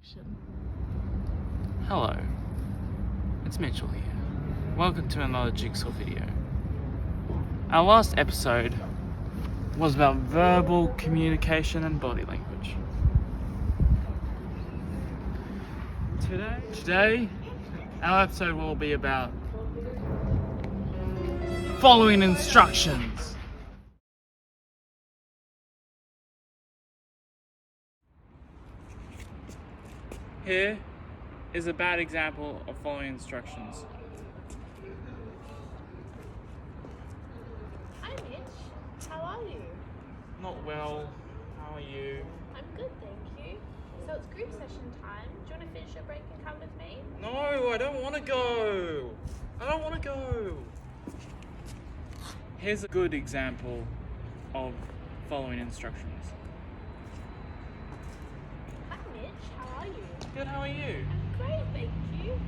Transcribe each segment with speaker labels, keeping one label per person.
Speaker 1: action.
Speaker 2: Hello, it's Mitchell here. Welcome to another Jigsaw video. Our last episode was about verbal communication and body language. Today, our episode will be about following instructions. Here is a bad example of following instructions.
Speaker 1: Hi Mitch, how are you?
Speaker 2: Not well. How are you?
Speaker 1: I'm good, thank you. So it's group session time. Do you want to finish your break and come with me?
Speaker 2: No, I don't want to go. Here's a good example of following instructions.
Speaker 1: Hi Mitch, how are you?
Speaker 2: Good, how are you?
Speaker 1: I'm great, thank you.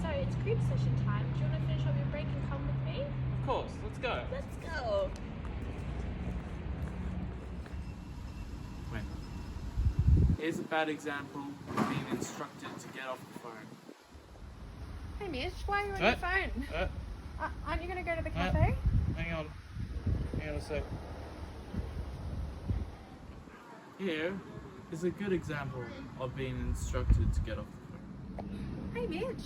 Speaker 1: So it's group session time. Do you want to finish up your break and come with me?
Speaker 2: Of course, let's go.
Speaker 1: Let's go.
Speaker 2: Wait. Here's a bad example of being instructed to get off the phone.
Speaker 3: Hey Mitch, why are you on your phone? Aren't you going to go to the cafe?
Speaker 2: Hang on a sec. Here is a good example of being instructed to get off the phone.
Speaker 3: Hey Mitch,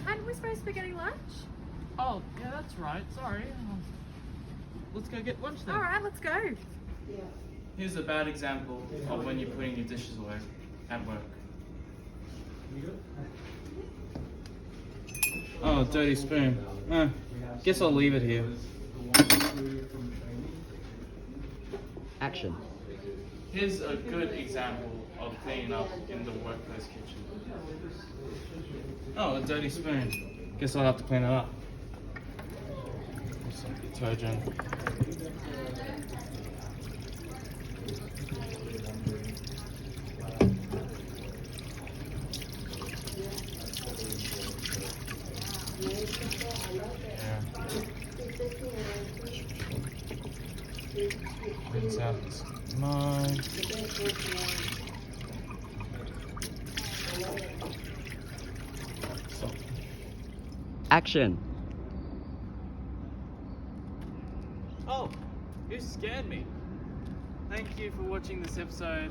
Speaker 3: aren't we supposed to be getting lunch?
Speaker 2: Oh, yeah, that's right. Sorry. Let's go get lunch then.
Speaker 3: Alright, let's go.
Speaker 2: Here's a bad example of when you're putting your dishes away at work. Oh, dirty spoon. Guess I'll leave it here.
Speaker 4: Action.
Speaker 2: Here's a good example of cleaning up in the workplace kitchen. Oh, a dirty spoon. Guess I'll have to clean it up. Some detergent. Rinse out this mine.
Speaker 4: Action.
Speaker 2: Oh, you scared me. Thank you for watching this episode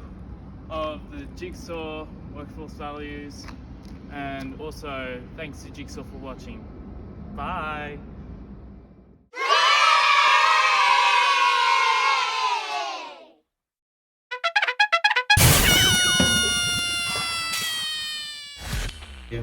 Speaker 2: of the Jigsaw Workforce Values, and also thanks to Jigsaw for watching. Bye. Yeah.